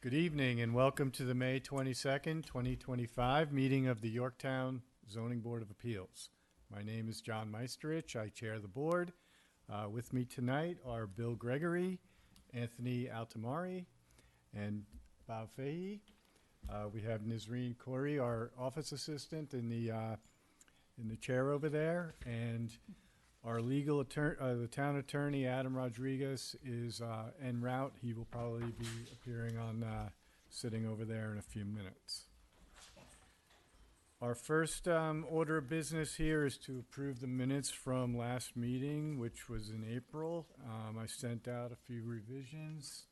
Good evening and welcome to the May 22nd, 2025 meeting of the Yorktown Zoning Board of Appeals. My name is John Meisterich. I chair the board. With me tonight are Bill Gregory, Anthony Altamari, and Bob Fahey. We have Nizreen Khoury, our office assistant, in the chair over there, and our legal attorney, the town attorney, Adam Rodriguez, is en route. He will probably be appearing on, sitting over there in a few minutes. Our first order of business here is to approve the minutes from last meeting, which was in April. I sent out a few revisions.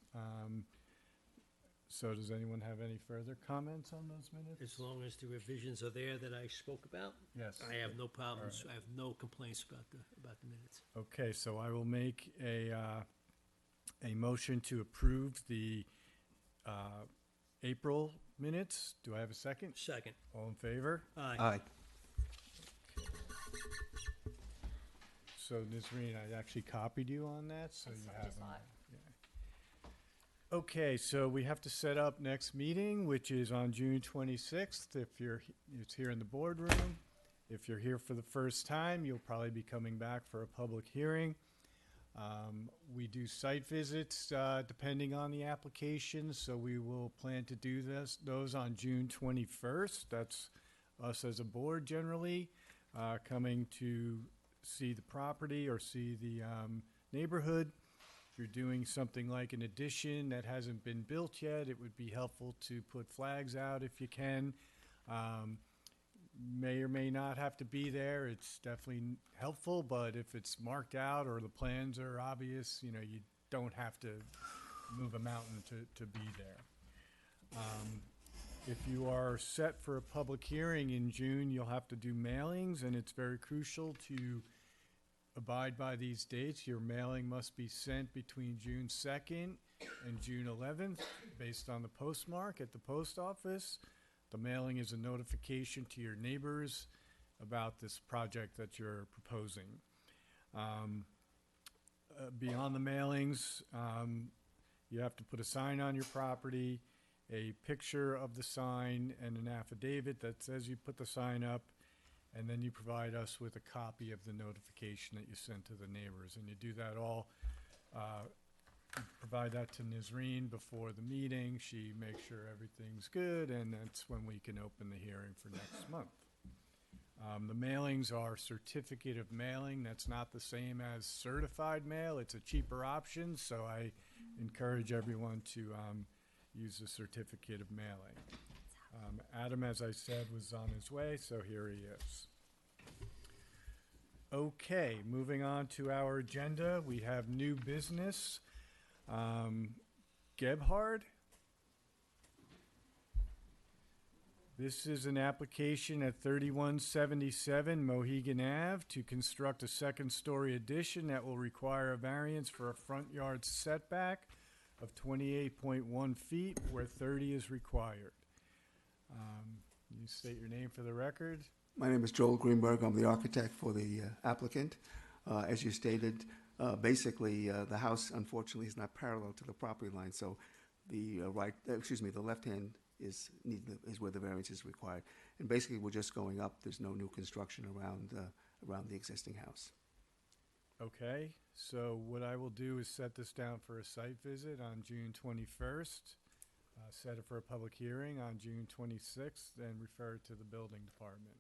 So does anyone have any further comments on those minutes? As long as the revisions are there that I spoke about, Yes. I have no problems. All I have no complaints about the minutes. Okay, so I will make a motion to approve the April minutes. Do I have a second? Second. All in favor? Aye. Aye. So Nizreen, I actually copied you on that, so you have them. Yeah. Okay, so we have to set up next meeting, which is on June 26th. It's here in the boardroom. If you're here for the first time, you'll probably be coming back for a public hearing. We do site visits depending on the application, so we will plan to do those on June 21st. That's us as a board generally coming to see the property or see the neighborhood. If you're doing something like an addition that hasn't been built yet, it would be helpful to put flags out if you can. May or may not have to be there. It's definitely helpful, but if it's marked out or the plans are obvious, you don't have to move a mountain to be there. If you are set for a public hearing in June, you'll have to do mailings, and it's very crucial to abide by these dates. Your mailing must be sent between June 2nd and June 11th based on the postmark at the post office. The mailing is a notification to your neighbors about this project that you're proposing. Beyond the mailings, you have to put a sign on your property, a picture of the sign, and an affidavit that says you put the sign up, and then you provide us with a copy of the notification that you sent to the neighbors. And you do that all, provide that to Nizreen before the meeting. She makes sure everything's good, and that's when we can open the hearing for next month. The mailings are certificate of mailing. That's not the same as certified mail. It's a cheaper option, so I encourage everyone to use the certificate of mailing. Adam, as I said, was on his way, so here he is. Okay, moving on to our agenda, we have new business. Gebhard. This is an application at 3177 Mohegan Ave to construct a second-story addition that will require a variance for a front yard setback of 28.1 feet where 30 is required. You state your name for the record. My name is Joel Greenberg. I'm the architect for the applicant. As you stated, basically, the house, unfortunately, is not parallel to the property line, so the the left hand is where the variance is required. And basically, we're just going up. There's no new construction around the existing house. Okay, so what I will do is set this down for a site visit on June 21st, set it for a public hearing on June 26th, and refer it to the building department.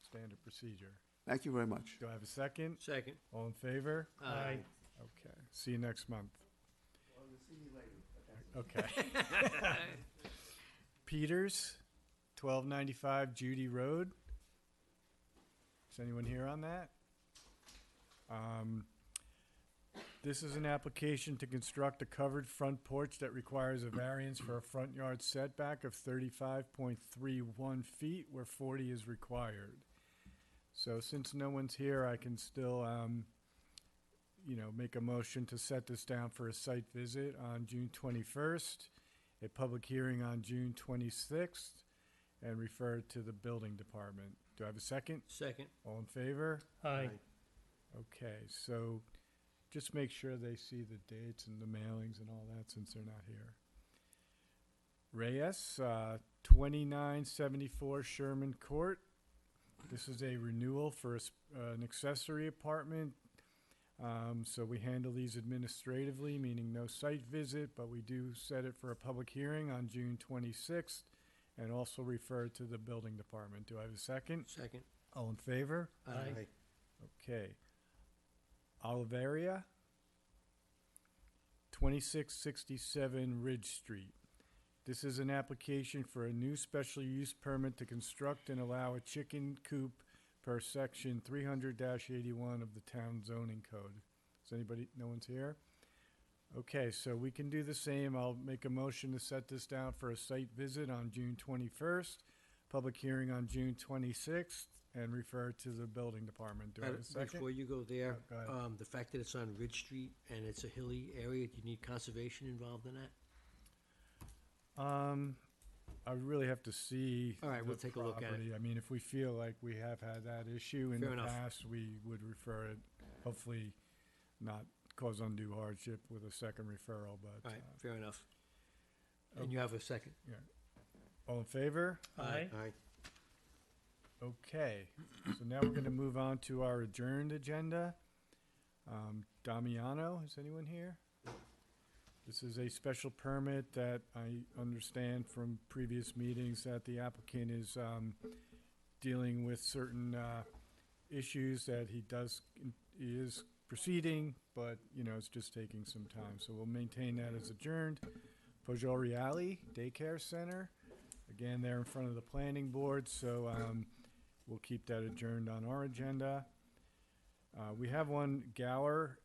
Standard procedure. Thank you very much. Do I have a second? Second. All in favor? Aye. Okay, see you next month. Well, we'll see you later. Okay. Peters, 1295 Judy Road. Is anyone here on that? This is an application to construct a covered front porch that requires a variance for a front yard setback of 35.31 feet where 40 is required. So since no one's here, I can still, make a motion to set this down for a site visit on June 21st, a public hearing on June 26th, and refer it to the building department. Do I have a second? Second. All in favor? Aye. Okay, so just make sure they see the dates and the mailings and all that since they're not here. Reyes, 2974 Sherman Court. This is a renewal for an accessory apartment. So we handle these administratively, meaning no site visit, but we do set it for a public hearing on June 26th and also refer to the building department. Do I have a second? Second. All in favor? Aye. Okay. Oliveria, 2667 Ridge Street. This is an application for a new special use permit to construct and allow a chicken coop per section 300-81 of the town zoning code. Does anybody, no one's here? Okay, so we can do the same. I'll make a motion to set this down for a site visit on June 21st, public hearing on June 26th, and refer to the building department. Do I have a second? Before you go there, Go ahead. the fact that it's on Ridge Street and it's a hilly area, do you need conservation involved in that? I would really have to see. All right, we'll the take a look at it. property. I mean, if we feel like we have had that issue in Fair the enough. past, we would refer it, hopefully not cause undue hardship with a second referral, but, All right, fair enough. And you have a second? all in favor? Aye. Okay, so now we're gonna move on to our adjourned agenda. Damiano, is anyone here? This is a special permit that I understand from previous meetings that the applicant is dealing with certain issues that he is proceeding, but, you know, it's just taking some time. So we'll maintain that as adjourned. Pojol Daycare Center, again, they're in front of the planning board, so we'll keep that adjourned on our agenda. We have one, Gower.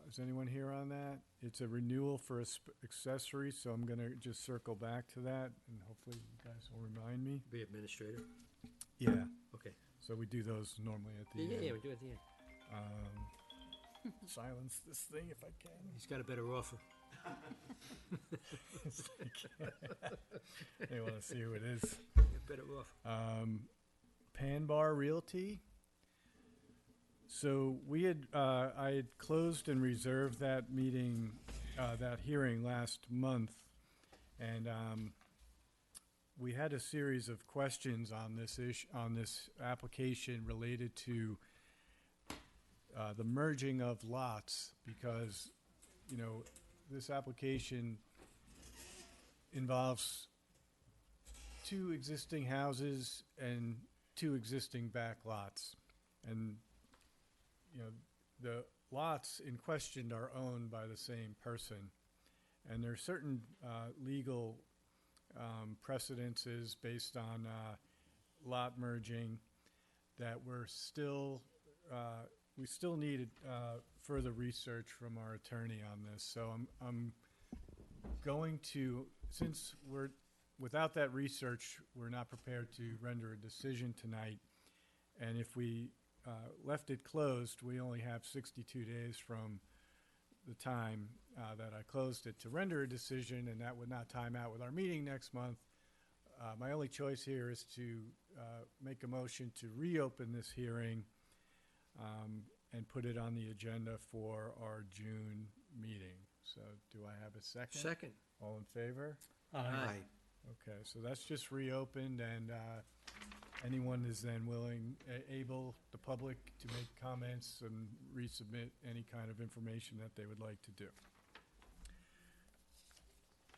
Is anyone here on that? It's a renewal for a accessory, so I'm gonna just circle back to that, and hopefully you guys will remind me. Be administrator? Yeah, Okay. so we do those normally at the Yeah, end. we do it at the end. Silence this thing if I can. He's got a better offer. They wanna see who it is. Better offer. Pan Bar Realty. So we had, I had closed and reserved that meeting, that hearing last month. And, we had a series of questions on this on this application related to, the merging of lots, because, you know, this application involves two existing houses and two existing back lots. And, you know, the lots in question are owned by the same person. And there are certain legal precedences based on lot merging that we're still, we still need further research from our attorney on this. So I'm going to, since we're, without that research, we're not prepared to render a decision tonight. And if we left it closed, we only have 62 days from the time that I closed it to render a decision, and that would not time out with our meeting next month. My only choice here is to make a motion to reopen this hearing and put it on the agenda for our June meeting. So do I have a second? Second. All in favor? Aye. Okay, so that's just reopened, and anyone is then willing, able, the public, to make comments and resubmit any kind of information that they would like to do.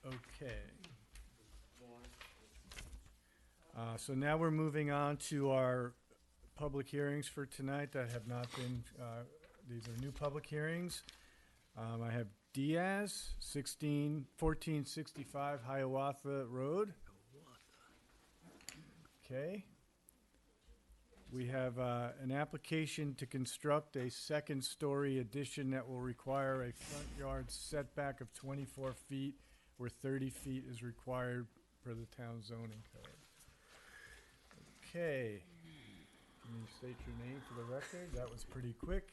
Okay. So now we're moving on to our public hearings for tonight that have not been, these are new public hearings. I have Diaz, 1465 Hiawatha Road. Okay. We have an application to construct a second-story addition that will require a front yard setback of 24 feet, where 30 feet is required per the town zoning code. Okay. Can you state your name for the record? That was pretty quick.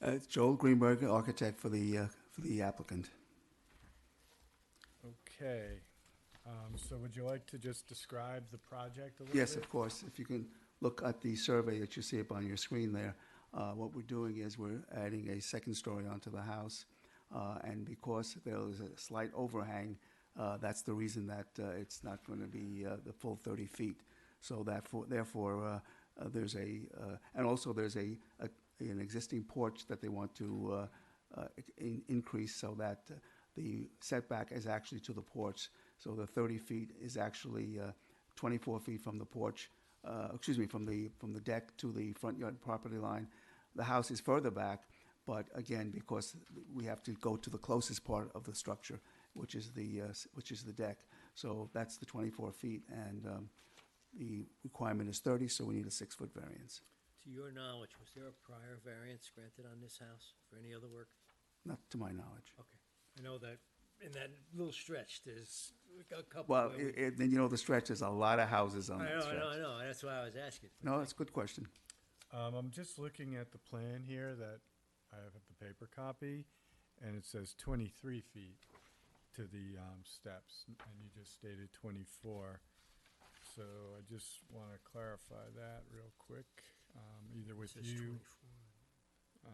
It's Joel Greenberg, architect for the applicant. Okay. So would you like to just describe the project a little bit? Yes, of course. If you can look at the survey that you see up on your screen there, what we're doing is we're adding a second story onto the house. And because there is a slight overhang That's the reason that it's not going to be the full 30 feet. So therefore, there's and also there's an existing porch that they want to increase so that the setback is actually to the porch. So the 30 feet is actually 24 feet from the porch, from the deck to the front yard property line. The house is further back, but again, because we have to go to the closest part of the structure, which is the deck. So that's the 24 feet, and the requirement is 30, so we need a 6-foot variance. To your knowledge, was there a prior variance granted on this house for any other work? Not to my knowledge. Okay. I know that in that little stretch, there's a couple. Well, where we- then the stretch, there's a lot of houses on I that know, stretch. I know. That's why I was asking. No, that's a good question. I'm just looking at the plan here that I have at the paper copy, and it says 23 feet to the steps, and you just stated 24. So I just want to clarify that real quick, either with It says you. 24.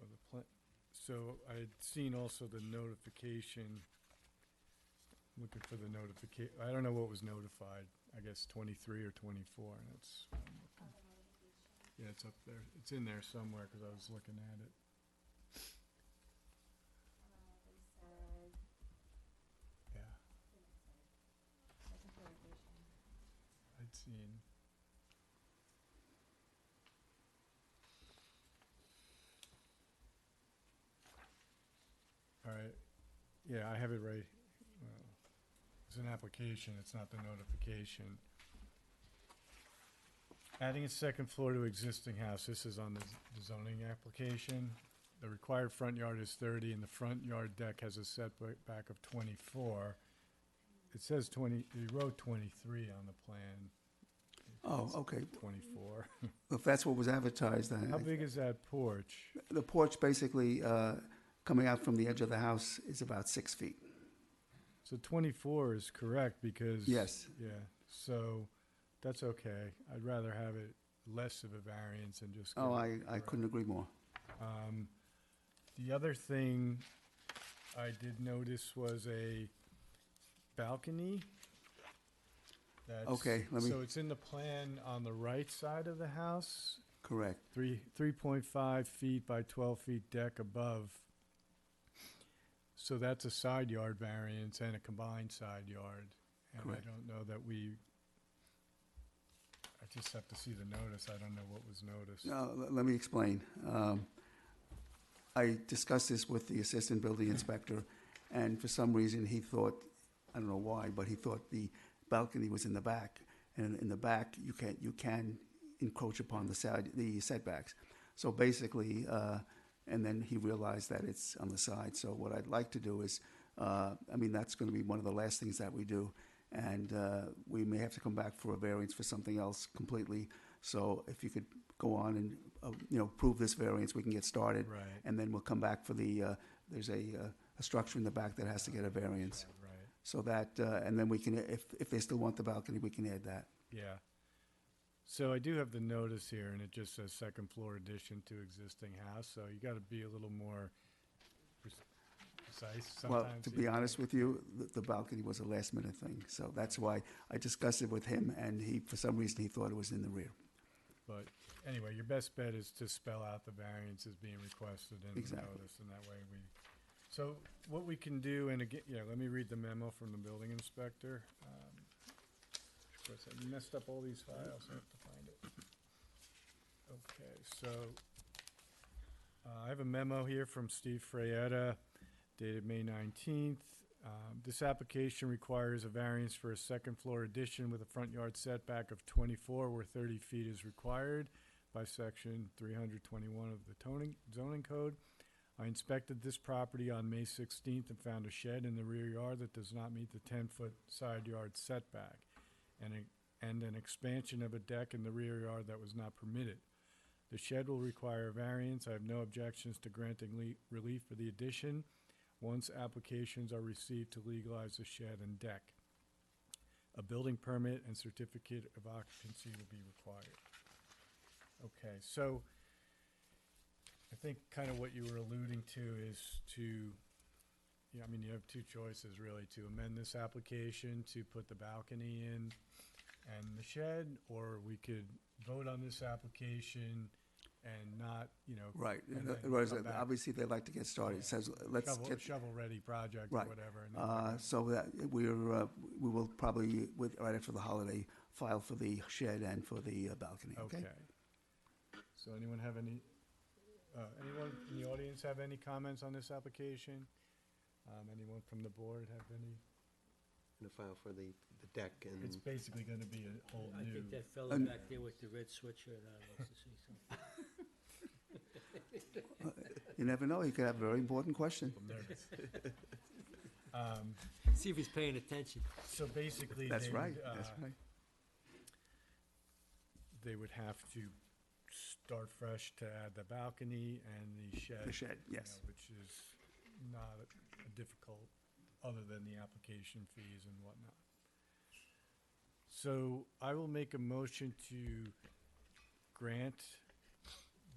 Or the so I had seen also the notification, looking for the notification, I don't know what was notified, I guess 23 or 24, and it's, yeah, it's up there, it's in there somewhere, because I was looking at it. Yeah, I'd seen. All right, yeah, I have it right, well, it's an application, it's not the notification. Adding a second floor to existing house, this is on the zoning application. The required front yard is 30, and the front yard deck has a setback of 24. It says 20, you wrote 23 on the plan. Oh, It's okay. 24. If that's what was advertised, then How big is that porch? the porch basically coming out from the edge of the house is about 6 feet. So 24 is correct because. Yes. Yeah, so that's okay. I'd rather have it less of a variance and just. Oh, go I correct. couldn't agree more. The other thing I did notice was a balcony. That's- Okay, let me- So it's in the plan on the right side of the house, Correct. 3.5 feet by 12 feet deck above. So that's a side yard variance and a combined side yard. And Correct. I don't know that I just have to see the notice. I don't know what was noticed. Let me explain. I discussed this with the assistant building inspector, and for some reason, he thought, I don't know why, but he thought the balcony was in the back. And in the back, you can encroach upon the setbacks. So basically, and then he realized that it's on the side. So what I'd like to do is, that's going to be one of the last things that we do. And we may have to come back for a variance for something else completely. So if you could go on and, prove this variance, we can get started. Right. And then we'll come back for there's a structure in the back that has to get a variance. Right. So that, and then we can, if they still want the balcony, we can add that. Yeah. So I do have the notice here, and it just says second floor addition to existing house, so you gotta be a little more precise sometimes. Well, to be honest with you, the balcony was a last minute thing. So that's why I discussed it with him, and for some reason, he thought it was in the rear. But anyway, your best bet is to spell out the variances being requested in the Exactly. notice, and that way so what we can do, and again, let me read the memo from the building inspector. Of course, I messed up all these files, I have to find it. Okay, so, I have a memo here from Steve Frayetta dated May 19th. This application requires a variance for a second floor addition with a front yard setback of 24 where 30 feet is required by section 321 of the zoning code. I inspected this property on May 16th and found a shed in the rear yard that does not meet the 10-foot side yard setback, and an expansion of a deck in the rear yard that was not permitted. The shed will require a variance. I have no objections to granting relief for the addition once applications are received to legalize the shed and deck. A building permit and certificate of occupancy will be required. Okay, so I think kind of what you were alluding to is to yeah, I mean, you have two choices really, to amend this application to put the balcony in and the shed, or we could vote on this application and not, Right. and then Whereas come back. obviously they'd like to get started. It says, let's get, Shovel-ready project or right. whatever. And then we're gonna- So that we will probably, right after the holiday, file for the shed and for the balcony, okay? Okay. So anyone have anyone in the audience have any comments on this application? Anyone from the board have any? And a file for the deck and. It's basically gonna be a whole I new. think that fellow And- back there with the red sweatshirt on wants to say something. You never know, he could have a very important question. I'm nervous. See if he's paying attention. So basically, That's they right, would, that's right. they would have to start fresh to add the balcony and the shed. The shed, you yes. know, which is not difficult, other than the application fees and whatnot. So I will make a motion to grant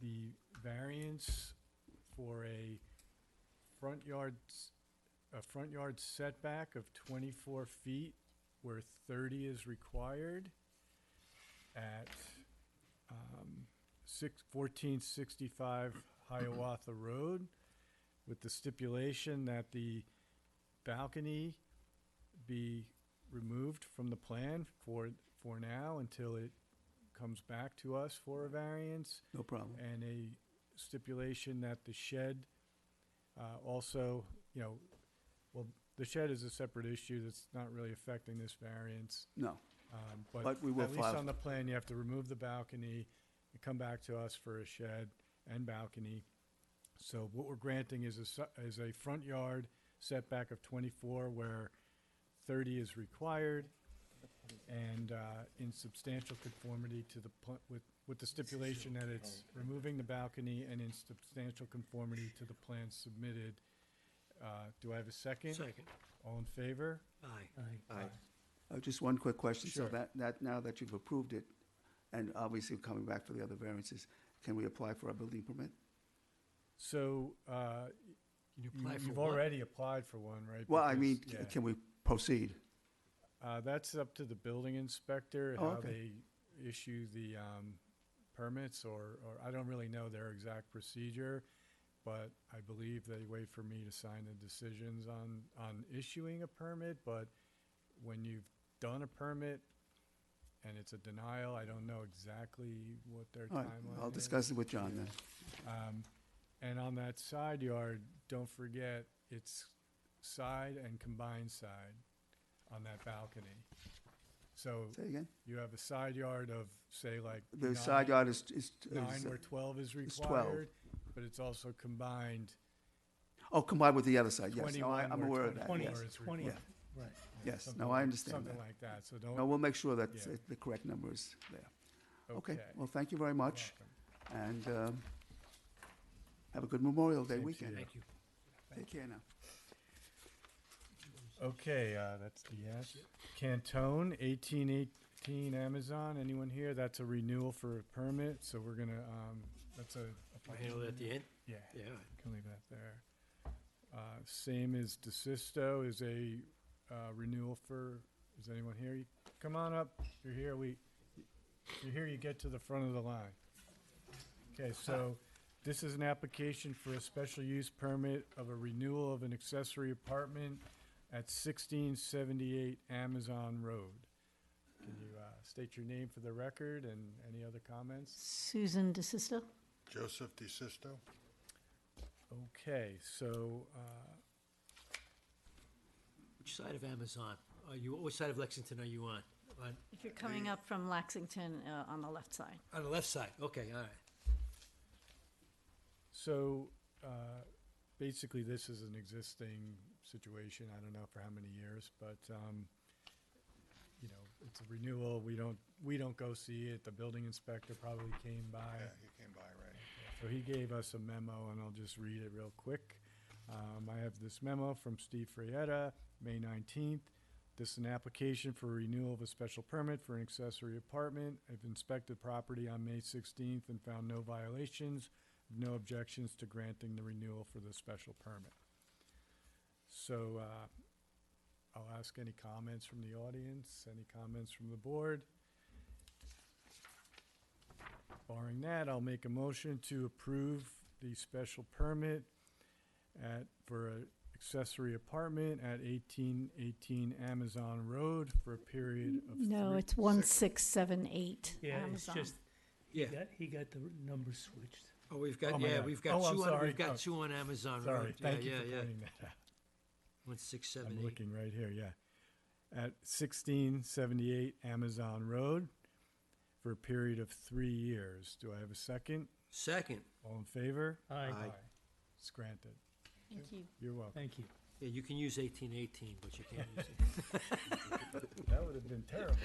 the variance for a front yard setback of 24 feet where 30 is required at 1465 Hiawatha Road, with the stipulation that the balcony be removed from the plan for now until it comes back to us for a variance, No problem. and a stipulation that the shed also, well, the shed is a separate issue that's not really affecting this variance. No, But But we will at least file- on the plan, you have to remove the balcony and come back to us for a shed and balcony. So what we're granting is a front yard setback of 24 where 30 is required, and in substantial conformity to the, with the stipulation that it's removing the balcony and in substantial conformity to the plan submitted. Do I have a second? Second. All in favor? Aye. Aye. just one quick question. So Sure. that, now that you've approved it, and obviously coming back for the other variances, can we apply for a building permit? So, Can you apply for you've what? already applied for one, right? Well, I Because- mean, yeah. can we proceed? That's up to the building inspector, Oh, how okay. they issue the permits, or I don't really know their exact procedure, but I believe they wait for me to sign the decisions on issuing a permit, but when you've done a permit and it's a denial, I don't know exactly what their All right, timeline is. I'll discuss it with John then. And on that side yard, don't forget, it's side and combined side on that balcony. So Say again? you have a side yard of, say, like. The side yard is. 9 where 12 is is 12. required, but it's also combined Oh, combined with the other side, yes. No, 21 I'm where aware of that, 20 yes. where it's 20, required. Yeah. right. Yes, Something no, I like- understand Something that. like that, so No, don't, we'll make sure that Yeah. the correct number is there. okay. Well, thank you very much, Welcome. and have a good Memorial Day Same to weekend. you. Thank you. Take care now. Okay, that's the yes. Cantone, 1818 Amazon, anyone here? That's a renewal for a permit, so we're gonna, that's a. I handle it at the end? Yeah. Yeah. Can leave that there. Same as DeSisto is a renewal for, is anyone here? Come on up, you're here, you're here, you get to the front of the line. Okay, so this is an application for a special use permit of a renewal of an accessory apartment at 1678 Amazon Road. Can you state your name for the record and any other comments? Susan DeSisto? Joseph DeSisto. Okay, so, Which side of Amazon? Which side of Lexington are you on? If you're coming up from Lexington, on the left side. On the left side, okay, all right. So, basically, this is an existing situation, I don't know for how many years, but, it's a renewal, we don't go see it, the building inspector probably came by. Yeah, he came by, right? So he gave us a memo, and I'll just read it real quick. I have this memo from Steve Frietta, May 19th. This is an application for renewal of a special permit for an accessory apartment. I've inspected property on May 16th and found no violations, no objections to granting the renewal for the special permit. So I'll ask any comments from the audience, any comments from the board. Barring that, I'll make a motion to approve the special permit for an accessory apartment at 1818 Amazon Road for a period of No, it's 1678 Yeah, it's Amazon. just, Yeah. he got the numbers switched. Oh, we've Oh got, my yeah, God. we've got Oh, I'm two on, sorry. we've got Oh. two on Amazon Sorry, Road. Yeah, thank you yeah, for yeah. pointing that out. 1678. I'm looking right here, yeah. At 1678 Amazon Road for a period of 3 years. Do I have a second? Second. All in favor? Aye. It's granted. Thank you. You're welcome. Thank you. Yeah, you can use 1818, but you can't use it. That would have been terrible.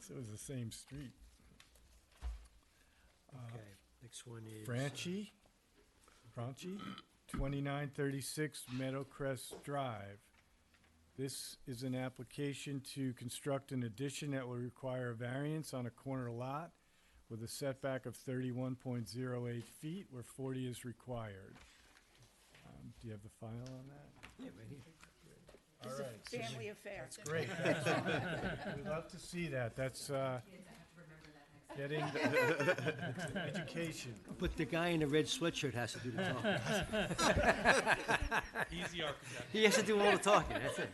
It was the same street. Okay, next one is. Franchi, 2936 Meadowcrest Drive. This is an application to construct an addition that will require a variance on a corner lot with a setback of 31.08 feet where 40 is required. Do you have the file on that? Yeah, right here. All It's a right. family affair. That's great. We'd love to see that. That's getting education. But the guy in the red sweatshirt has to do the talking. He's the architect. He has to do all the talking, that's it.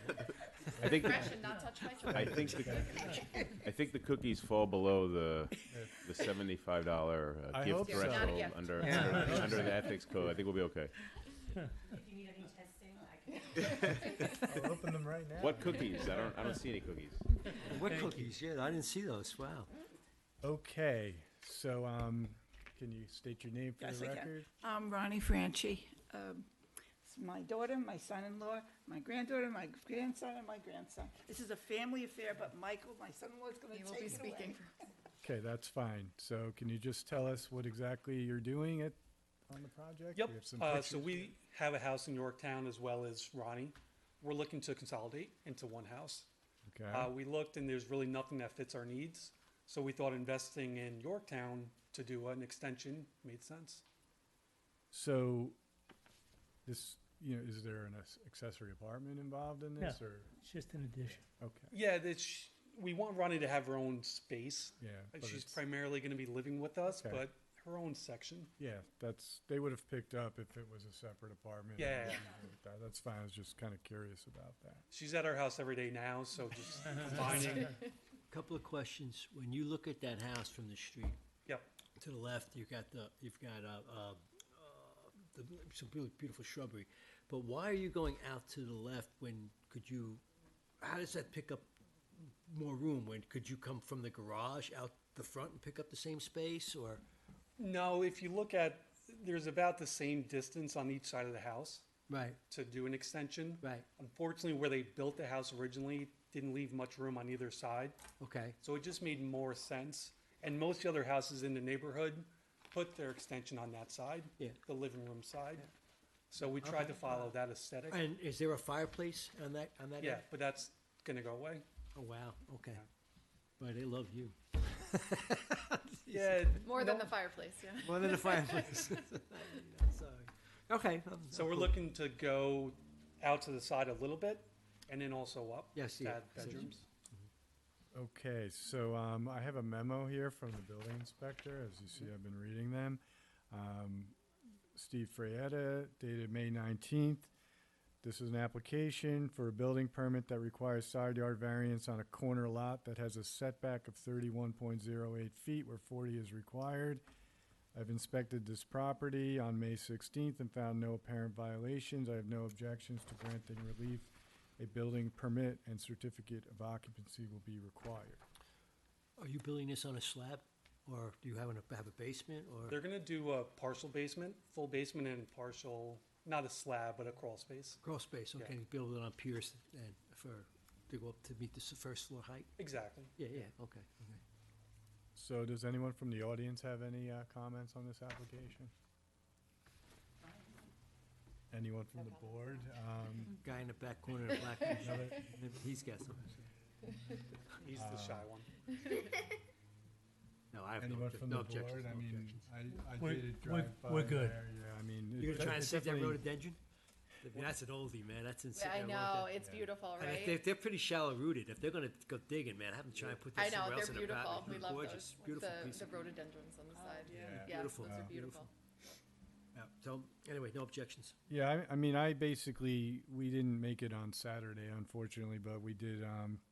I think, Fresh and not touched by children. I think the cookies fall below the $75 I gift hope so. threshold Not a gift. under the ethics code. I think we'll be okay. I'll open them right now. What cookies? I don't see any cookies. What cookies? Yeah, I didn't see those, wow. Okay, so, can you state your name for Yes, the I can. record? I'm Ronnie Franchi. It's my daughter, my son-in-law, my granddaughter, my grandson, and my grandson. This is a family affair, but Michael, my son-in-law, is going to take it away. Okay, that's fine. So can you just tell us what exactly you're doing on the project? Yep. We have some So pictures. we have a house in Yorktown as well as Ronnie. We're looking to consolidate into one house. Okay, We looked and there's really nothing that fits our needs. So we thought investing in Yorktown to do an extension made sense. so this, is there an accessory apartment involved in this, or? It's just an addition. Okay, Yeah, we want Ronnie to have her own space. yeah. but She's it's- primarily going to be living with us, Okay. but her own section. Yeah, they would have picked up if it was a separate apartment. or Yeah. anything like that. That's fine, I was just kind of curious about that. She's at our house every day now, so just combining. Couple of questions. When you look at that house from the street, Yep. to the left, you've got some really beautiful shrubbery. But why are you going out to the left when how does that pick up more room? Could you come from the garage out the front and pick up the same space, or? No, if you look at, there's about the same distance on each side of the house Right, to do an extension. right, Unfortunately, where they built the house originally, didn't leave much room on either side. okay. So it just made more sense. And most of the other houses in the neighborhood put their extension on that side, Yeah. the living room side. So we tried to follow that aesthetic. And is there a fireplace on that Yeah, area? but that's gonna go away. Oh, wow, okay. Boy, they love you. Yeah. More than the fireplace, yeah. More than the fireplace. Sorry. Okay. So we're looking to go out to the side a little bit and then also up. Yes, to yeah. add bedrooms. Okay, so I have a memo here from the building inspector. As you see, I've been reading them. Steve Frayetta, dated May 19th. This is an application for a building permit that requires side yard variance on a corner lot that has a setback of 31.08 feet where 40 is required. I've inspected this property on May 16th and found no apparent violations. I have no objections to granting relief. A building permit and certificate of occupancy will be required. Are you building this on a slab, or do you have a basement, or? They're gonna do a partial basement, full basement and partial, not a slab, but a crawl space. Crawl space, okay, Yeah. you build it on piers and to go up to meet the first floor height? Exactly. Yeah, okay. So does anyone from the audience have any comments on this application? Anyone from the board? Guy in the back corner in the black t-shirt, he's got something. He's the shy one. No, have no anyone obje- from no the objections, board? I no mean, objections. I We're- did we're- drive by we're good. there, yeah, I mean. You're it- gonna try it and save that definitely- rhododendron? I mean, that's an oldie, man, that's insane. I know, it's beautiful, And right? if they're pretty shallow rooted, if they're gonna go digging, man, have them try and put I that know, somewhere else they're in the beautiful. apartment. We love Gorgeous, those, beautiful piece the of. rhododendrons on the side. yeah. Yeah, Beautiful, those are beautiful. beautiful. Yeah, so, anyway, no objections. Yeah, I mean, I basically, we didn't make it on Saturday, unfortunately, but we did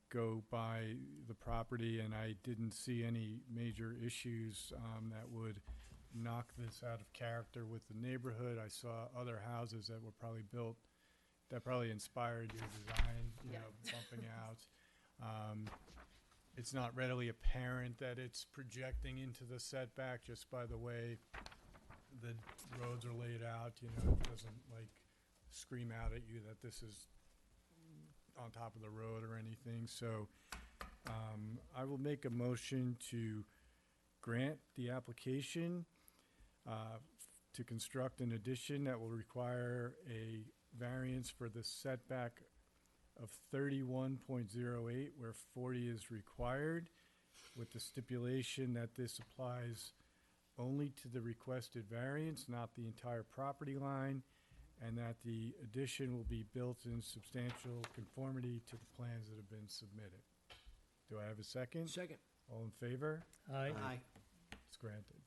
go by the property, and I didn't see any major issues that would knock this out of character with the neighborhood. I saw other houses that were probably built, that probably inspired your design, you Yeah. know, bumping out. It's not readily apparent that it's projecting into the setback just by the way the roads are laid out, you know, it doesn't like scream out at you that this is on top of the road or anything, so I will make a motion to grant the application to construct an addition that will require a variance for the setback of 31.08 where 40 is required, with the stipulation that this applies only to the requested variance, not the entire property line, and that the addition will be built in substantial conformity to the plans that have been submitted. Do I have a second? Second. All in favor? Aye. Aye. It's granted.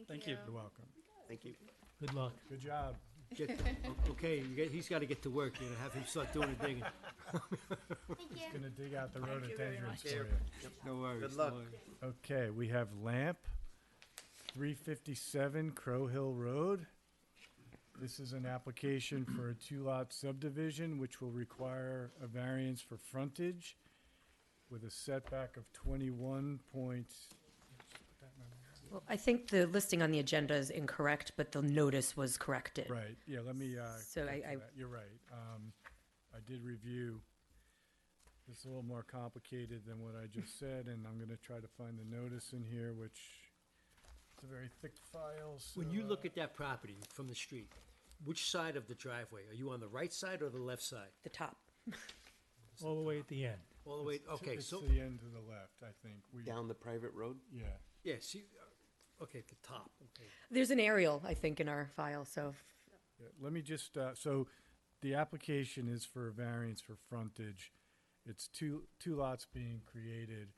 Thank you. You're welcome. Thank you. Good luck. Good job. Okay, he's gotta get to work, you're gonna have him start doing the digging. Just gonna dig out the Thank you very rhododendrons much. for you. No worries. Good luck. no worries. Okay, we have Lamp, 357 Crow Hill Road. This is an application for a two-lot subdivision, which will require a variance for frontage with a setback of 21 point. Well, I think the listing on the agenda is incorrect, but the notice was corrected. Right, yeah, let me, So get I- to that. You're right. I did review. It's a little more complicated than what I just said, and I'm gonna try to find the notice in here, which it's a very thick file, so. When you look at that property from the street, which side of the driveway? Are you on the right side or the left side? The top. All the way at the end. All the way, okay, It's so, to the end to the left, I think. Down the private road? Yeah. yeah, see, okay, the top, okay. There's an aerial, I think, in our file, so Yeah, let me just, so the application is for a variance for frontage. It's two lots being created.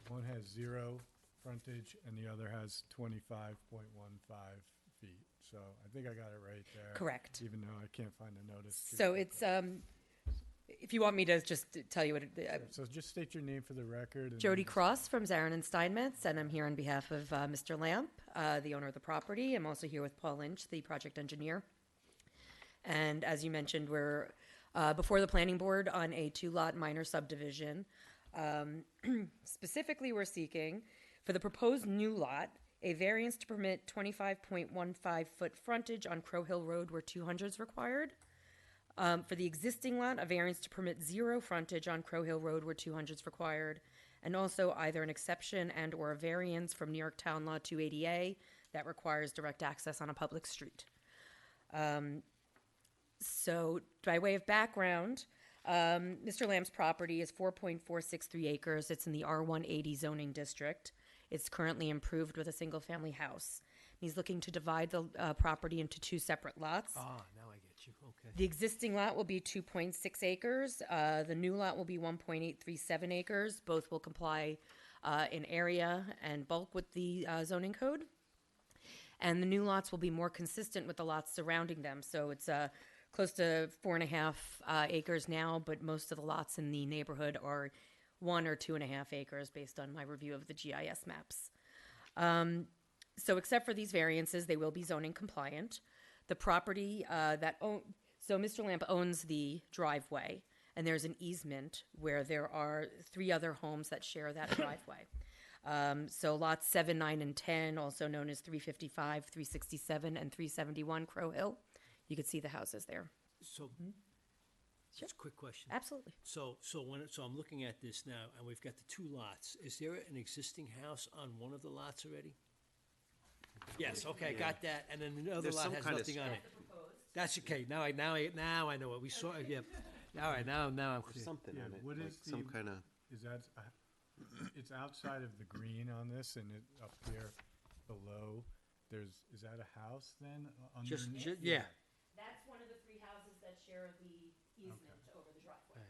One has 0 frontage and the other has 25.15 feet. So I think I got it right there. correct. Even though I can't find the notice. So it's, if you want me to just tell you what, So just state your name for the record. and Jody then- Cross from Zarin and Steinmetz, and I'm here on behalf of Mr. Lamp, the owner of the property. I'm also here with Paul Lynch, the project engineer. And as you mentioned, we're before the planning board on a two-lot minor subdivision. Specifically, we're seeking for the proposed new lot, a variance to permit 25.15-foot frontage on Crow Hill Road where 200 is required. For the existing lot, a variance to permit 0 frontage on Crow Hill Road where 200 is required, and also either an exception and/or a variance from New York Town Law 280A that requires direct access on a public street. So, by way of background, Mr. Lamb's property is 4.463 acres. It's in the R180 zoning district. It's currently improved with a single-family house. He's looking to divide the property into 2 separate lots. Ah, now I get you, okay. The existing lot will be 2.6 acres. The new lot will be 1.837 acres. Both will comply in area and bulk with the zoning code. And the new lots will be more consistent with the lots surrounding them. So it's close to 4.5 acres now, but most of the lots in the neighborhood are 1 or 2.5 acres based on my review of the GIS maps. So except for these variances, they will be zoning compliant. The property so Mr. Lamp owns the driveway, and there's an easement where there are 3 other homes that share that driveway. So lots 7, 9, and 10, also known as 355, 367, and 371 Crow Hill. You can see the houses there. So, just a quick question. Absolutely. So I'm looking at this now, and we've got the 2 lots. Is there an existing house on one of the lots already? Yes, okay, got that, and then the other There's lot some has kind of nothing on it. That's okay, now I know what we saw, yeah. All right, now I'm There's clear. something Yeah, on it, what like is some the- kind of, Is that, it's outside of the green on this, and it, up here below, is that a house then? Yeah. That's one of the three houses that share the easement over the driveway.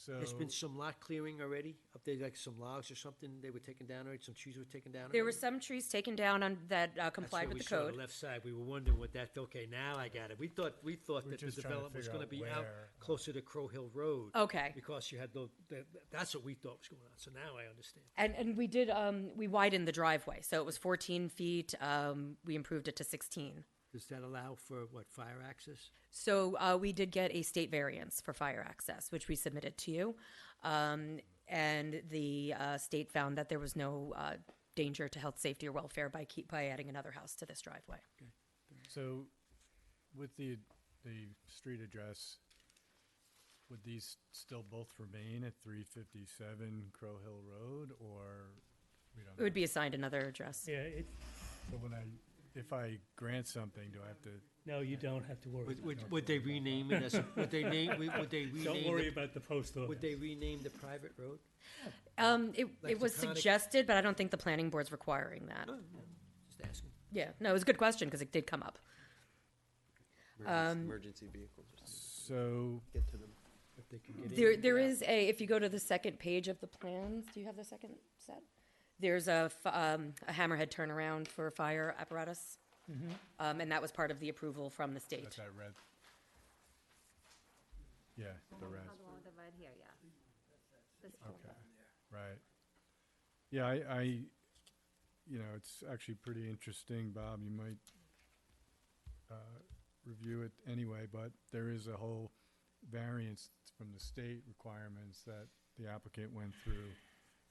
So. There's been some lot clearing already, up there, like some logs or something, they were taken down already, some trees were taken down already? There were some trees taken down on, that complied with the That's what we saw, code. the left side, we were wondering what that, okay, now I got it. We thought We're that the just trying to development was figure gonna out be out where, closer to Crow Hill Road. Okay. Because you had that's what we thought was going on, so now I understand. And we did, we widened the driveway, so it was 14 feet, we improved it to 16. Does that allow for, fire access? So we did get a state variance for fire access, which we submitted to you. And the state found that there was no danger to health, safety, or welfare by adding another house to this driveway. So, with the street address, would these still both remain at 357 Crow Hill Road, or we don't It know? would be assigned another address. Yeah, So if I grant something, do I have to? no, you don't have to worry. Would they rename it as, would they rename? Don't worry the- about the post office. Would they rename the private road? It Like was the Conic- suggested, but I don't think the planning board's requiring that. Just asking. Yeah, no, it was a good question because it did come up. Emergency vehicles or something. So, Get to them. If they can get in. There is if you go to the second page of the plans, do you have the second set? There's a hammerhead turnaround for fire apparatus. And that was part of the approval from the state. that's that red. Yeah, the red. right here, yeah. Okay, right. Yeah, I, it's actually pretty interesting, Bob, you might, review it anyway, but there is a whole variance from the state requirements that the applicant went through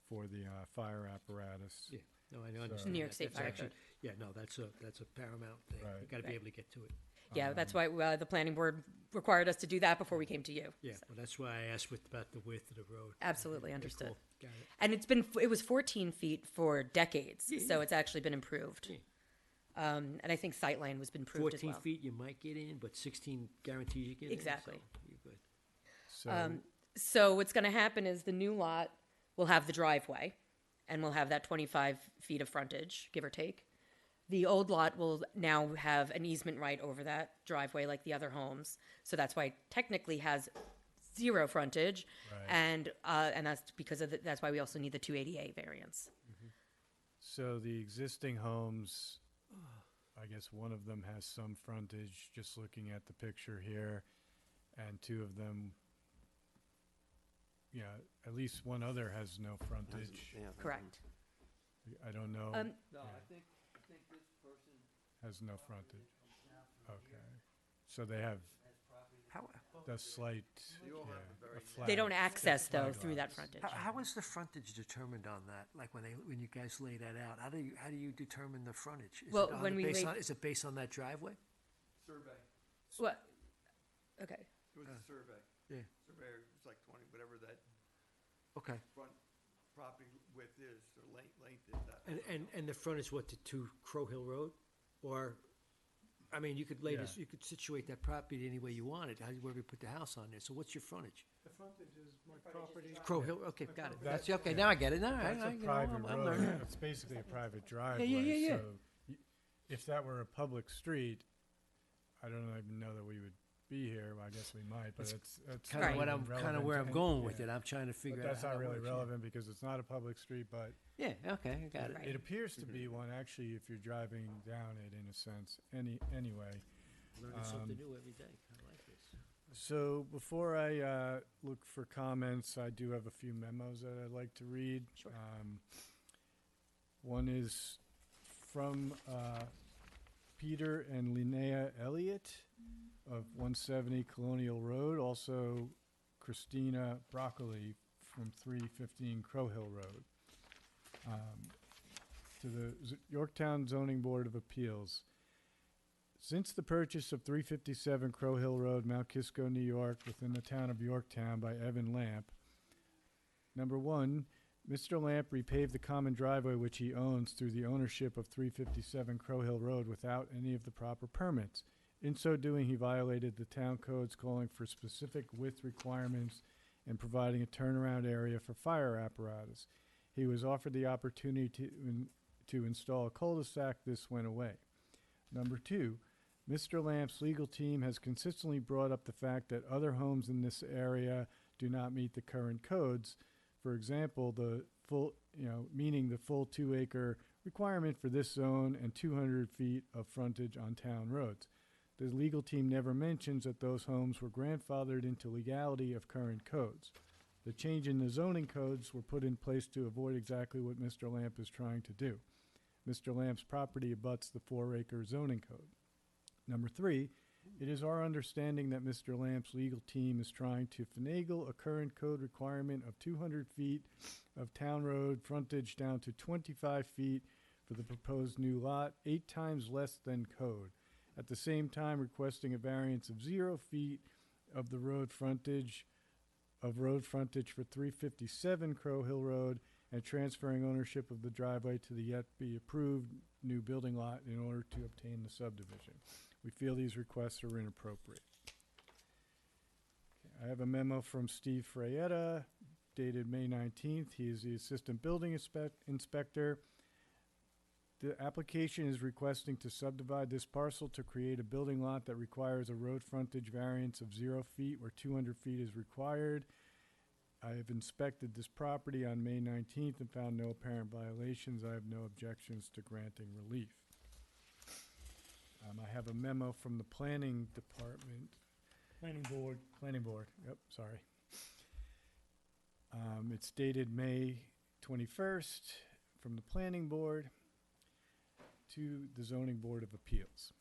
for the, fire apparatus. Yeah, no, I understand. So- New York that. State That's Fire actually- Code. Yeah, no, that's a paramount thing. You Right. gotta be Right. able to get to it. Yeah, that's why the planning board required us to do that before we came to you. Yeah, well, that's why I asked about the width of the road. Absolutely Okay, understood. cool. Got it. And it was 14 feet for decades, so it's actually been improved. Yeah. And I think sightline was been improved as 14 well. feet you might get in, but 16 guarantees you get in. Exactly. So you're good. So, So what's going to happen is the new lot will have the driveway, and we'll have that 25 feet of frontage, give or take. The old lot will now have an easement right over that driveway like the other homes. So that's why it technically has zero frontage. Right. And that's because of that's why we also need the 280A variance. so the existing homes, I guess one of them has some frontage, just looking at the picture here, and two of them, at least one other has no frontage. Yeah, Correct. I don't know, No, I think this person. has no frontage. Okay, so they have the slight, a flag. They don't access, though, flag through that lots. frontage. How is the frontage determined on that? Like when you guys lay that out, how do you determine the frontage? Is Well, it on when the we base laid- on- is it based on that driveway? Survey. What? Okay. It was a survey. Yeah. Surveyor, it's like 20, whatever that Okay. front property width is, or length is that. And the front is what, to Crow Hill Road? Or, I mean, you could lay this, Yeah. you could situate that property any way you wanted, wherever you put the house on there. So what's your frontage? The frontage is my property. Crow Hill, okay, got it. That's- Okay, now I get it. All right, That's a you know, private I'm road, learning. it's basically a private driveway, yeah. so if that were a public street, I don't even know that we would be here, well, I guess we might, but it's Kind of not what even kind of where I'm relevant, going with yeah. it. I'm trying to But figure out that's how not that really works, yeah. relevant because it's not a public street, but Yeah, okay, I got it. Right. it appears to be one, actually, if you're driving down it in a sense, anyway. Learning something new every day. I like this. So before I look for comments, I do have a few memos that I'd like to read. Sure. One is from Peter and Linnea Elliott of 170 Colonial Road, also Christina Broccoli from 315 Crow Hill Road. To the Yorktown Zoning Board of Appeals. Since the purchase of 357 Crow Hill Road, Mount Kisco, New York, within the town of Yorktown by Evan Lamp, number one, Mr. Lamp repaved the common driveway which he owns through the ownership of 357 Crow Hill Road without any of the proper permits. In so doing, he violated the town codes calling for specific width requirements and providing a turnaround area for fire apparatus. He was offered the opportunity to install a cul-de-sac. This went away. Number 2, Mr. Lamp's legal team has consistently brought up the fact that other homes in this area do not meet the current codes. For example, meaning the full 2-acre requirement for this zone and 200 feet of frontage on town roads. The legal team never mentions that those homes were grandfathered into legality of current codes. The change in the zoning codes were put in place to avoid exactly what Mr. Lamp is trying to do. Mr. Lamp's property abuts the 4-acre zoning code. Number 3, it is our understanding that Mr. Lamp's legal team is trying to finagle a current code requirement of 200 feet of town road frontage down to 25 feet for the proposed new lot, 8 times less than code. At the same time, requesting a variance of 0 feet of the road frontage for 357 Crow Hill Road and transferring ownership of the driveway to the yet-be-approved new building lot in order to obtain the subdivision. We feel these requests are inappropriate. I have a memo from Steve Frayetta dated May 19th. He is the Assistant Building Inspector. The application is requesting to subdivide this parcel to create a building lot that requires a road frontage variance of 0 feet where 200 feet is required. I have inspected this property on May 19th and found no apparent violations. I have no objections to granting relief. I have a memo from the Planning Department. Planning board. Planning Board, yep, sorry. It's dated May 21st from the Planning Board to the Zoning Board of Appeals.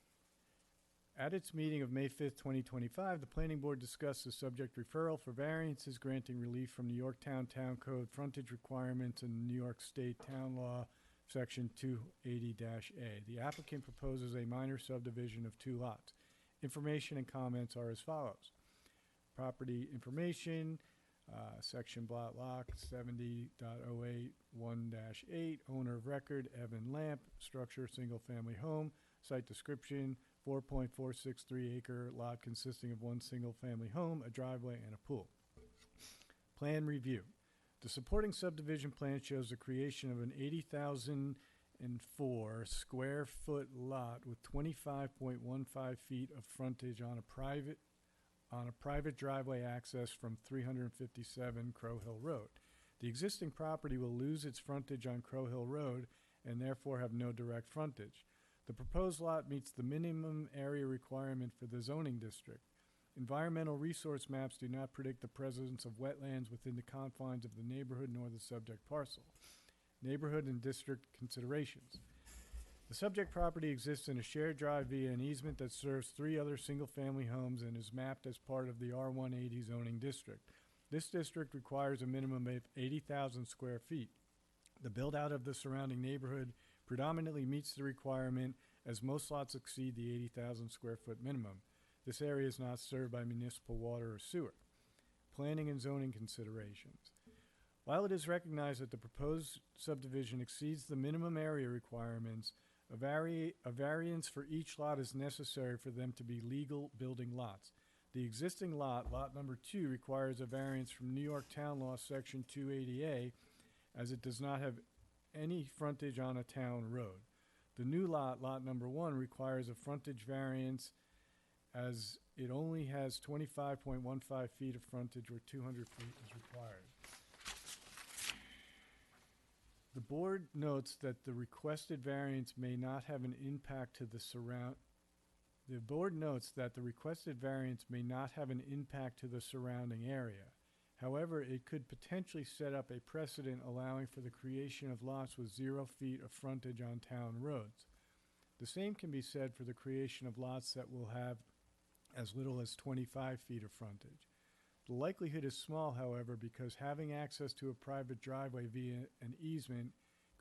At its meeting of May 5th, 2025, the Planning Board discussed the subject referral for variances granting relief from New Yorktown Town Code frontage requirements and New York State Town Law, Section 280-A. The applicant proposes a minor subdivision of 2 lots. Information and comments are as follows. Property information, section block lock 70.081-8, owner of record, Evan Lamp, structure, single-family home, site description, 4.463 acre lot consisting of 1 single-family home, a driveway, and a pool. Plan review. The supporting subdivision plan shows the creation of an 80,004 square foot lot with 25.15 feet of frontage on a private driveway access from 357 Crow Hill Road. The existing property will lose its frontage on Crow Hill Road and therefore have no direct frontage. The proposed lot meets the minimum area requirement for the zoning district. Environmental resource maps do not predict the presence of wetlands within the confines of the neighborhood nor the subject parcel. Neighborhood and district considerations. The subject property exists in a shared drive via an easement that serves 3 other single-family homes and is mapped as part of the R180 zoning district. This district requires a minimum of 80,000 square feet. The build-out of the surrounding neighborhood predominantly meets the requirement as most lots exceed the 80,000 square foot minimum. This area is not served by municipal water or sewer. Planning and zoning considerations. While it is recognized that the proposed subdivision exceeds the minimum area requirements, a variance for each lot is necessary for them to be legal building lots. The existing lot, lot number 2, requires a variance from New York Town Law, Section 280A, as it does not have any frontage on a town road. The new lot, lot number 1, requires a frontage variance as it only has 25.15 feet of frontage where 200 feet is required. The board notes that the requested variance may not have an impact to the surrounding area. However, it could potentially set up a precedent allowing for the creation of lots with 0 feet of frontage on town roads. The same can be said for the creation of lots that will have as little as 25 feet of frontage. The likelihood is small, however, because having access to a private driveway via an easement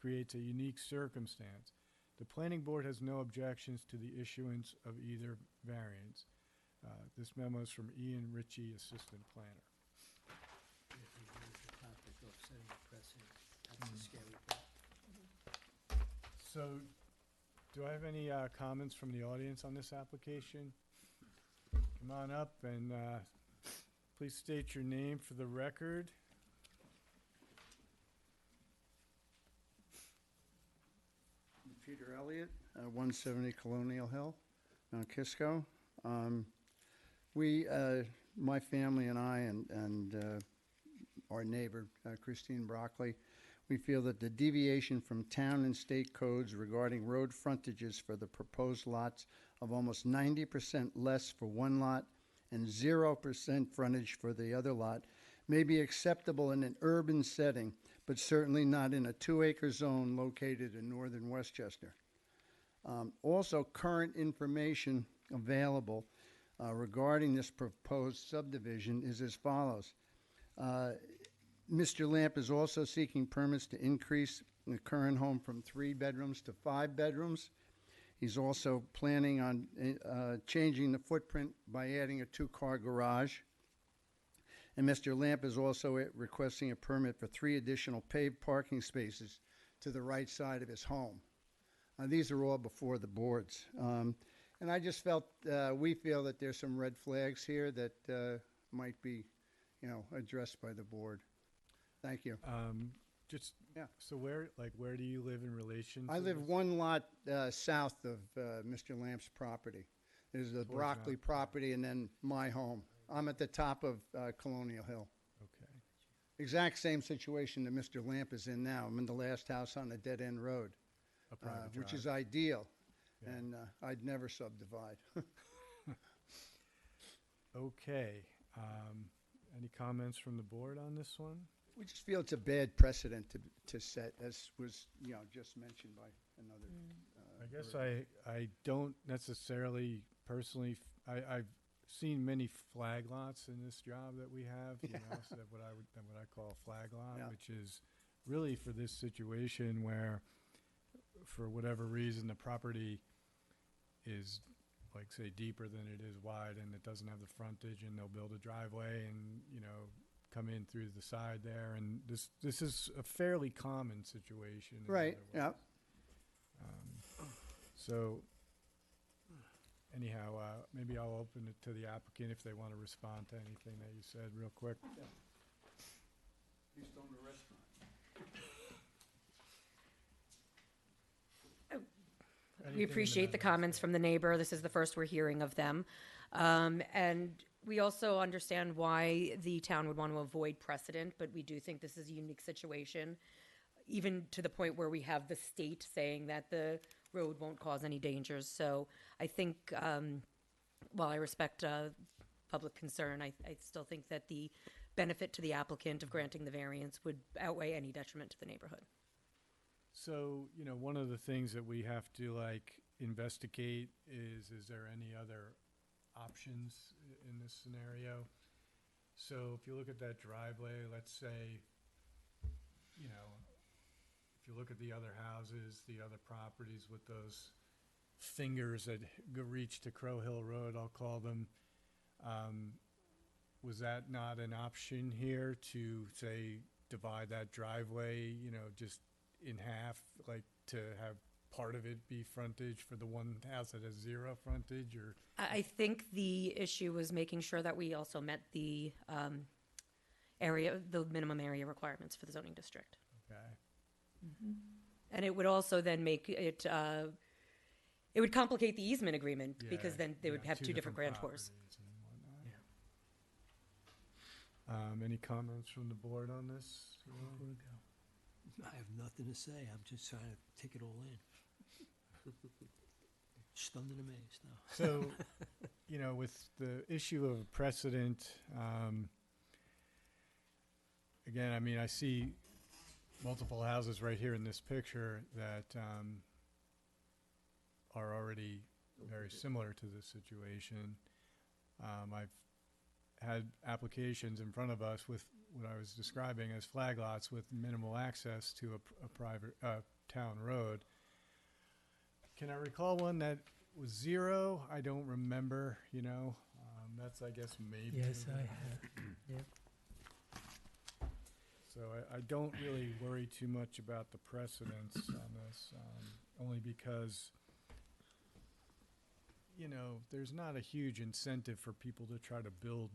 creates a unique circumstance. The planning board has no objections to the issuance of either variance. This memo is from Ian Ritchie, Assistant Planner. Topic of setting a precedent. That's the scary part. So, do I have any comments from the audience on this application? Come on up and Please state your name for the record. Peter Elliott, 170 Colonial Hill, Mount Kisco. My family and I and our neighbor, Christine Broccoli, we feel that the deviation from town and state codes regarding road frontages for the proposed lots of almost 90% less for one lot and 0% frontage for the other lot may be acceptable in an urban setting, but certainly not in a 2-acre zone located in northern Westchester. Also, current information available regarding this proposed subdivision is as follows. Mr. Lamp is also seeking permits to increase the current home from 3 bedrooms to 5 bedrooms. He's also planning on changing the footprint by adding a 2-car garage. And Mr. Lamp is also requesting a permit for 3 additional paved parking spaces to the right side of his home. These are all before the boards. And I just felt, we feel that there's some red flags here that might be, addressed by the board. Thank you. So where do you live in relation to I live this? 1 lot south of Mr. Lamp's property. There's the Broccoli property and then my home. I'm at the top of Colonial Hill. Okay. Exact same situation that Mr. Lamp is in now. I'm in the last house on a dead-end road, A private which drive. is ideal, Yeah. and I'd never subdivide. Okay. Any comments from the board on this one? We just feel it's a bad precedent to set, as was, just mentioned by another. I guess I don't necessarily personally, I've seen many flag lots in this job that we have, so that what I call a flag lot, Yeah. which is really for this situation where, for whatever reason, the property is, like, say, deeper than it is wide, and it doesn't have the frontage, and they'll build a driveway and, come in through the side there, and this is a fairly common situation. in Right, other yeah. ways. So anyhow, maybe I'll open it to the applicant if they want to respond to anything that you said real quick. Please don't arrest me. We appreciate the comments from the neighbor. This is the first we're hearing of them. And we also understand why the town would want to avoid precedent, but we do think this is a unique situation, even to the point where we have the state saying that the road won't cause any dangers. So I think, while I respect public concern, I still think that the benefit to the applicant of granting the variance would outweigh any detriment to the neighborhood. So, one of the things that we have to investigate is there any other options in this scenario? So if you look at that driveway, let's say, if you look at the other houses, the other properties with those fingers that reach to Crow Hill Road, I'll call them, was that not an option here to, say, divide that driveway, just in half, like to have part of it be frontage for the one house that has 0 frontage, or? I think the issue was making sure that we also met the the minimum area requirements for the zoning district. Okay. And it would also then make it, it would complicate the easement agreement, because then they would have 2 different grantors. properties and whatnot. Any comments from the board on this? I have nothing to say. I'm just trying to take it all in. Stunned and amazed now. So, with the issue of precedent, again, I see multiple houses right here in this picture that are already very similar to this situation. I've had applications in front of us with what I was describing as flag lots with minimal access to a private town road. Can I recall one that was 0? I don't remember, that's, I guess, maybe. Yes, I have. Yep. So I don't really worry too much about the precedents on this, only because, there's not a huge incentive for people to try to build,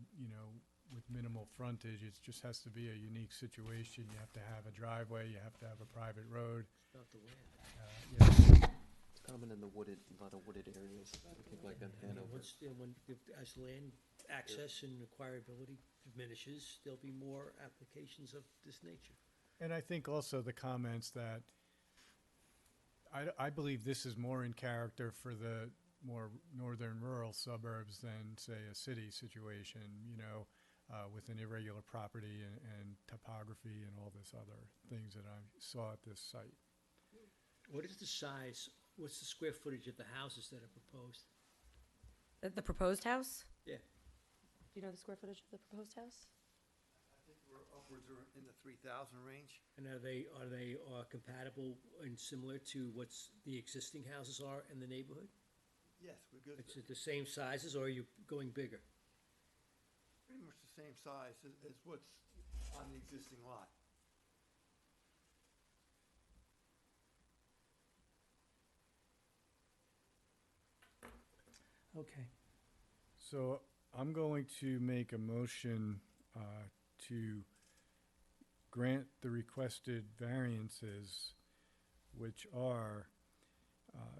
with minimal frontage. It just has to be a unique situation. You have to have a driveway, you have to have a private road. About the land. Yeah. It's common in the wooded, a lot of wooded areas, I think like on I mean, Hanover. as land access and acquirability diminishes, there'll be more applications of this nature. And I think also the comments that, I believe this is more in character for the more northern rural suburbs than, say, a city situation, you know, with an irregular property and topography and all this other things that I saw at this site. What is the size, what's the square footage of the houses that are proposed? The proposed house? Yeah. Do you know the square footage of the proposed house? I think we're upwards or in the 3,000 range. And are they compatible and similar to what's the existing houses are in the neighborhood? Yes, we're good. It's the same sizes, or are you going bigger? Pretty much the same size as what's on the existing lot. Okay. So I'm going to make a motion to grant the requested variances, which are,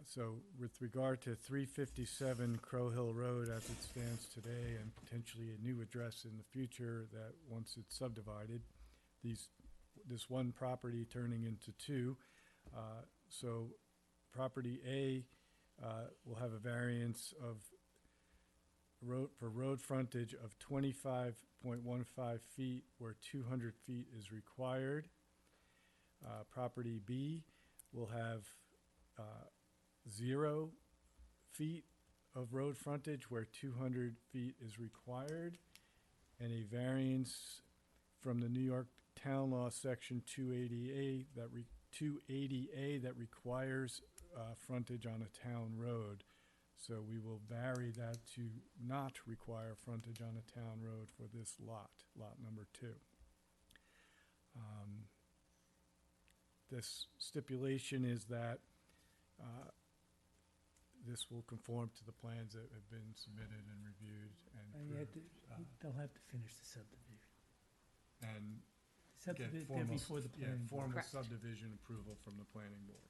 so with regard to 357 Crow Hill Road as it stands today, and potentially a new address in the future that once it's subdivided, this one property turning into two. So property A will have a variance of road frontage of 25.15 feet where 200 feet is required. Property B will have 0 feet of road frontage where 200 feet is required, and a variance from the New York Town Law Section 280A that requires frontage on a town road. So we will vary that to not require frontage on a town road for this lot number 2. This stipulation is that this will conform to the plans that have been submitted and reviewed and They'll have to finish the subdivision. and get They're formal, before the planning board. formal Correct. subdivision approval from the planning board.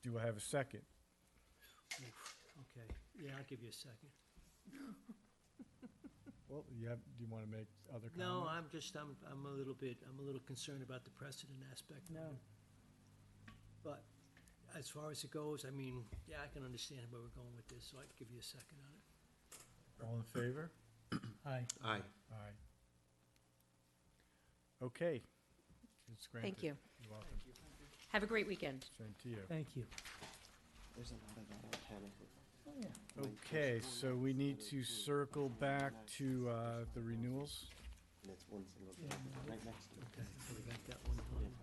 Do I have a second? Okay, yeah, I'll give you a second. Well, do you want to make other comments? No, I'm a little concerned about the precedent aspect. of No. it. But as far as it goes, I mean, yeah, I can understand where we're going with this, so I'd give you a second on it. All in favor? Aye. Aye. Aye. Okay. It's granted. Thank you. You're welcome. Have a great weekend. Same to you. Thank you. There's a lot of that on Hanover. Oh, yeah. Okay, so we need to circle back to the renewals. And it's one single property right next to it. Okay, so we got that one done.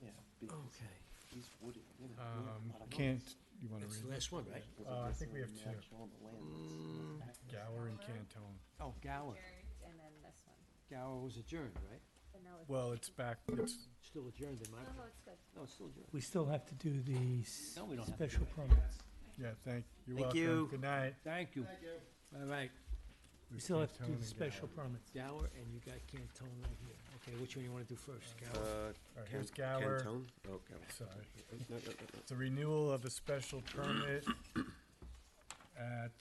Yeah, because Okay. these wooded, you know. a lot of Can't, you want to That's read the it? last one, right? There's I a think we have difference two. in the actual- the land that's in the back. Gower and Cantone. Oh, Gower. And then this one. Gower was adjourned, right? And now it's. Well, it's back, it's, Still adjourned in my, No, it's good. no, it's still adjourned. We still have to do the No, we don't have to special do permits. yeah, you're Thank welcome. you. Good night. Thank you. All right, We still have to Cantone do and the special Gower. permits. Gower, and you got Cantone right here. Okay, which one you want to do first, Gower? All right, here's Can- Gower. Cantone? Oh, Gower. Sorry. No. It's a renewal of a special permit at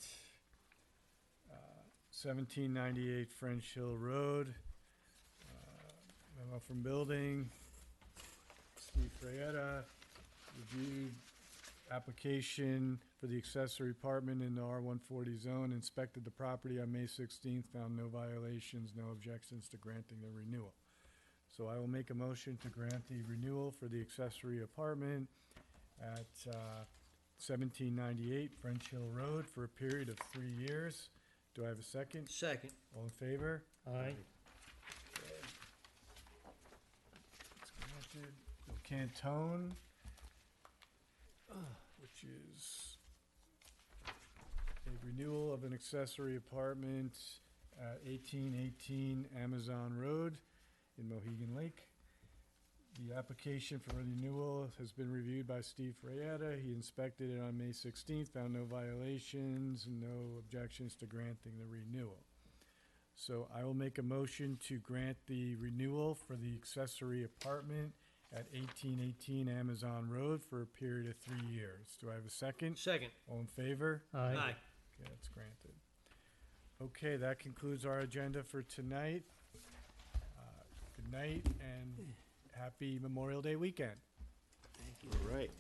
1798 French Hill Road. Memo from building. Steve Frayetta reviewed application for the accessory apartment in the R140 zone, inspected the property on May 16th, found no violations, no objections to granting the renewal. So I will make a motion to grant the renewal for the accessory apartment at 1798 French Hill Road for a period of 3 years. Do I have a second? Second. All in favor? Aye. It's granted. Cantone, which is a renewal of an accessory apartment at 1818 Amazon Road in Mohegan Lake. The application for renewal has been reviewed by Steve Frayetta. He inspected it on May 16th, found no violations and no objections to granting the renewal. So I will make a motion to grant the renewal for the accessory apartment at 1818 Amazon Road for a period of 3 years. Do I have a second? Second. All in favor? Aye. Aye. Okay, that's granted. Okay, that concludes our agenda for tonight. Good night and happy Memorial Day weekend. All right.